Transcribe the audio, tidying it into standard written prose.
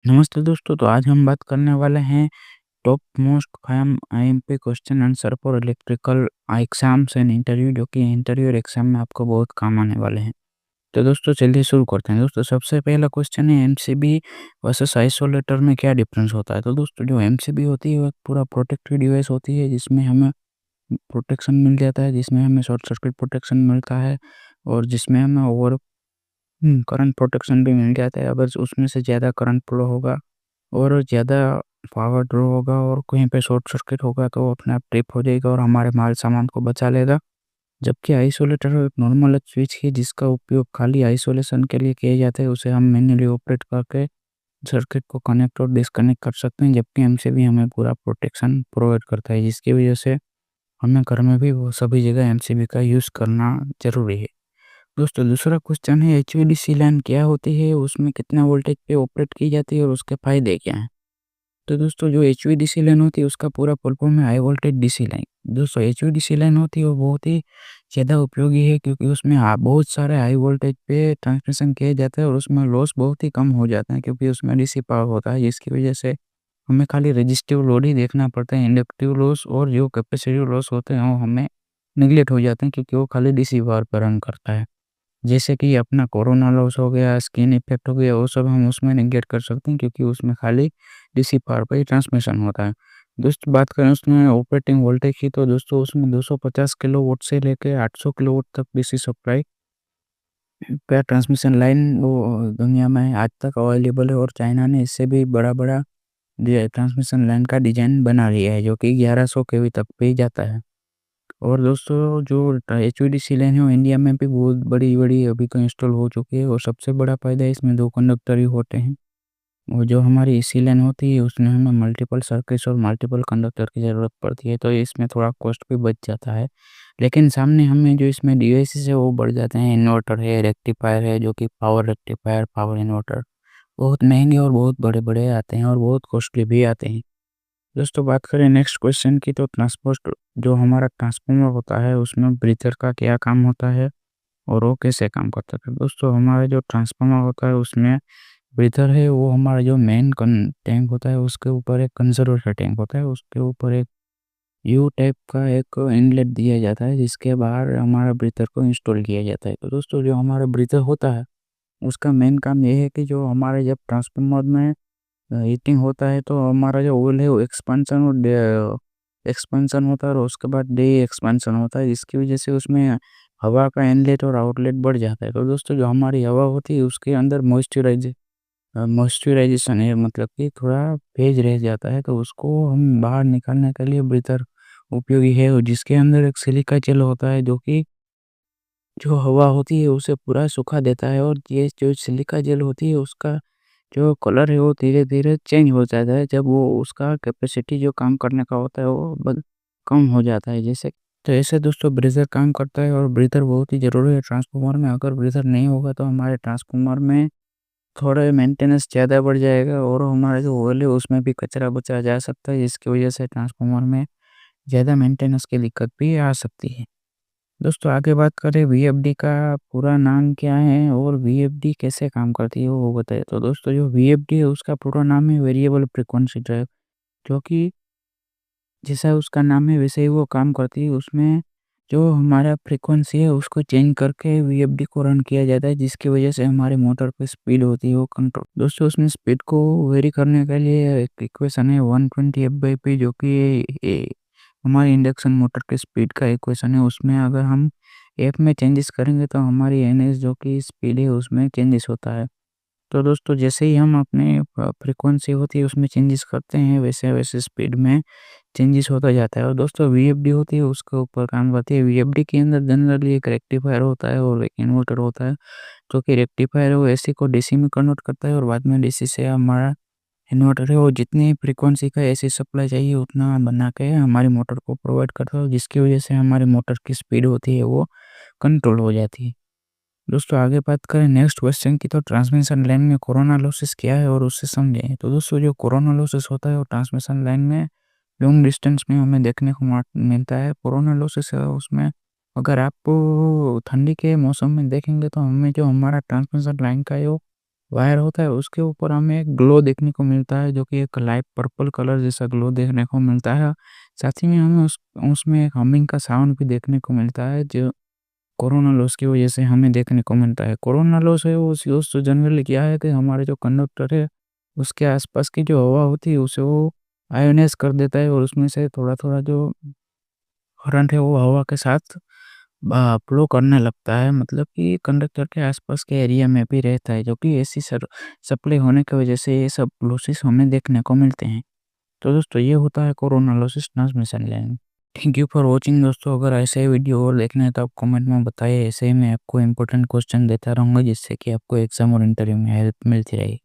नमस्ते दोस्तों, तो आज हम बात करने वाले हैं top most 5 IMP question answer for electrical exams and interview, जो कि इंटरव्यू और एग्जाम में आपको बहुत काम आने वाले हैं। तो दोस्तों चलिए शुरू करते हैं। दोस्तों सबसे पहला क्वेश्चन है एमसीबी वर्सेस आइसोलेटर में क्या डिफरेंस होता है। तो दोस्तों जो एमसीबी होती है वो एक पूरा प्रोटेक्टिव डिवाइस होती है जिसमें हमें प्रोटेक्शन मिल जाता है, जिसमें हमें शॉर्ट सर्किट प्रोटेक्शन मिलता है और जिसमें हमें ओवर करंट प्रोटेक्शन भी मिल जाता है। अगर उसमें से ज़्यादा करंट फ्लो होगा और ज़्यादा पावर ड्रॉ होगा और कहीं पे शॉर्ट सर्किट होगा तो वो अपने आप ट्रिप हो जाएगा और हमारे माल सामान को बचा लेगा। जबकि आइसोलेटर एक नॉर्मल स्विच है जिसका उपयोग खाली आइसोलेशन के लिए किया जाता है। उसे हम मैन्युअली ऑपरेट करके सर्किट को कनेक्ट और डिस्कनेक्ट कर सकते हैं, जबकि एमसीबी हमें पूरा प्रोटेक्शन प्रोवाइड करता है, जिसकी वजह से हमें घर में भी वो सभी जगह एमसीबी का यूज़ करना ज़रूरी है। दोस्तों दूसरा क्वेश्चन है एचवीडीसी लाइन क्या होती है, उसमें कितना वोल्टेज पे ऑपरेट की जाती है और उसके फायदे क्या हैं। तो दोस्तों जो एचवीडीसी लाइन होती है उसका पूरा फुल फॉर्म है हाई वोल्टेज डीसी लाइन। दोस्तों एचवीडीसी लाइन होती है वो बहुत ही ज़्यादा उपयोगी है क्योंकि उसमें बहुत सारे हाई वोल्टेज पे ट्रांसमिशन किया जाता है और उसमें लॉस बहुत ही कम हो जाता है क्योंकि उसमें डीसी पावर होता है, जिसकी वजह से हमें खाली रेजिस्टिव लोड ही देखना पड़ता है। इंडक्टिव लॉस और जो कैपेसिटिव लॉस होते हैं वो हमें निगलेक्ट हो जाते हैं क्योंकि वो खाली डीसी पावर पर रन करता है। जैसे कि अपना कोरोना लॉस हो गया, स्किन इफ़ेक्ट हो गया, वो सब हम उसमें नेगलेक्ट कर सकते हैं क्योंकि उसमें खाली डीसी पावर पे ही ट्रांसमिशन होता है। दोस्तों बात करें उसमें ऑपरेटिंग वोल्टेज की, तो दोस्तों उसमें 250 किलोवाट से लेके 800 किलोवाट तक डीसी सप्लाई का ट्रांसमिशन लाइन वो दुनिया में आज तक अवेलेबल है और चाइना ने इससे भी बड़ा-बड़ा ट्रांसमिशन लाइन का डिज़ाइन बना लिया है जो कि 1100 केवी तक भी जाता है। और दोस्तों जो एचवीडीसी लाइन है वो इंडिया में भी बहुत बड़ी-बड़ी अभी तो इंस्टॉल हो चुकी है और सबसे बड़ा फ़ायदा इसमें 2 कंडक्टर ही होते हैं। और जो हमारी एसी लाइन होती है उसमें हमें मल्टीपल सर्किट्स और मल्टीपल कंडक्टर की ज़रूरत पड़ती है, तो इसमें थोड़ा कॉस्ट भी बच जाता है। लेकिन सामने हमें जो इसमें डिवाइसेस है वो बढ़ जाते हैं। इन्वर्टर है, रेक्टिफायर है, जो कि पावर रेक्टिफायर, पावर इन्वर्टर बहुत महँगे और बहुत बड़े-बड़े आते हैं और बहुत कॉस्टली भी आते हैं। दोस्तों बात करें नेक्स्ट क्वेश्चन की, तो ट्रांसपोस्ट जो हमारा ट्रांसफार्मर होता है उसमें ब्रीथर का क्या काम होता है और वो कैसे काम करता है। दोस्तों हमारा जो ट्रांसफार्मर होता है उसमें ब्रीथर है वो हमारा जो मेन टैंक होता है उसके ऊपर एक कंजर्वेटर टैंक होता है, उसके ऊपर एक यू टाइप का एक इनलेट दिया जाता है जिसके बाहर हमारा ब्रीथर को इंस्टॉल किया जाता है। तो दोस्तों जो हमारा ब्रीथर होता है उसका मेन काम ये है कि जो हमारे जब ट्रांसफार्मर में हीटिंग होता है तो हमारा जो ऑयल है वो एक्सपेंशन और एक्सपेंशन होता है और उसके बाद डे एक्सपेंशन होता है, जिसकी वजह से उसमें हवा का इनलेट और आउटलेट बढ़ जाता है। तो दोस्तों जो हमारी हवा होती है उसके अंदर मॉइस्चराइजेशन है, मतलब कि थोड़ा फेज रह जाता है, तो उसको हम बाहर निकालने के लिए बेहतर उपयोगी है। और जिसके अंदर एक सिलिका जेल होता है जो कि जो हवा होती है उसे पूरा सुखा देता है और ये जो सिलिका जेल होती है उसका जो कलर है वो धीरे-धीरे चेंज हो जाता है जब वो उसका कैपेसिटी जो काम करने का होता है वो कम हो जाता है। जैसे तो ऐसे दोस्तों ब्रीज़र काम करता है और ब्रीज़र बहुत ही ज़रूरी है ट्रांसफार्मर में। अगर ब्रीज़र नहीं होगा तो हमारे ट्रांसफार्मर में थोड़ा मेंटेनेंस ज़्यादा बढ़ जाएगा और हमारा जो ऑयल है उसमें भी कचरा बचा जा सकता है, जिसकी वजह से ट्रांसफार्मर में ज़्यादा मेंटेनेंस की दिक्कत भी आ सकती है। दोस्तों आगे बात करें वीएफडी का पूरा नाम क्या है और वीएफडी कैसे काम करती है वो बताइए। तो दोस्तों जो वीएफडी है उसका पूरा नाम है वेरिएबल फ्रीक्वेंसी ड्राइव, जो कि जैसा उसका नाम है वैसे ही वो काम करती है। उसमें जो हमारा फ्रीक्वेंसी है उसको चेंज करके वीएफडी को रन किया जाता है, जिसकी वजह से हमारे मोटर पे स्पीड होती है वो कंट्रोल। दोस्तों उसमें स्पीड को वेरी करने के लिए एक इक्वेशन है 120 एफ/p, जो कि हमारी इंडक्शन मोटर के स्पीड का इक्वेशन है। उसमें अगर हम एफ में चेंजेस करेंगे तो हमारी एनएस जो कि स्पीड है उसमें चेंजेस होता है। तो दोस्तों जैसे ही हम अपने फ्रीक्वेंसी होती है उसमें चेंजेस करते हैं वैसे वैसे स्पीड में चेंजेस होता जाता है। और दोस्तों वीएफडी होती है उसके ऊपर काम करती है। वीएफडी के अंदर जनरली एक रेक्टिफायर होता है और एक इन्वर्टर होता है, जो कि रेक्टिफायर है वो एसी को डीसी में कन्वर्ट करता है और बाद में डीसी से हमारा इन्वर्टर है वो जितनी फ्रीक्वेंसी का एसी सप्लाई चाहिए उतना बना के हमारी मोटर को प्रोवाइड करता है, जिसकी वजह से हमारी मोटर की स्पीड होती है वो कंट्रोल हो जाती है। दोस्तों आगे बात करें नेक्स्ट क्वेश्चन की, तो ट्रांसमिशन लाइन में कोरोना लॉसेस क्या है और उससे समझें। तो दोस्तों जो कोरोना लॉसेस होता है वो ट्रांसमिशन लाइन में लॉन्ग डिस्टेंस में हमें देखने को मिलता है। कोरोना लॉसेस है उसमें अगर आप ठंडी के मौसम में देखेंगे तो हमें जो हमारा ट्रांसमिशन लाइन का है वो वायर होता है उसके ऊपर हमें एक ग्लो देखने को मिलता है, जो कि एक लाइट पर्पल कलर जैसा ग्लो देखने को मिलता है। साथ ही में हमें उसमें एक हमिंग का साउंड भी देखने को मिलता है, जो कोरोना लॉस की वजह से हमें देखने को मिलता है। कोरोना लॉस है वो जनरली क्या है कि हमारे जो कंडक्टर है, उसके आसपास की जो हवा होती है उसे वो आयोनाइज़ कर देता है और उसमें से थोड़ा-थोड़ा जो करंट है वो हवा के साथ फ्लो करने लगता है, मतलब कि कंडक्टर के आसपास के एरिया में भी रहता है, जो कि एसी सप्लाई होने की वजह से ये सब लॉसेस हमें देखने को मिलते हैं। तो दोस्तों ये होता है corona losses transmission line. Thank you for watching दोस्तों। अगर ऐसे ही वीडियो और देखने हैं तो आप कमेंट में बताइए, ऐसे ही मैं आपको इंपॉर्टेंट क्वेश्चन देता रहूँगा जिससे कि आपको एग्जाम और इंटरव्यू में हेल्प मिलती रहेगी।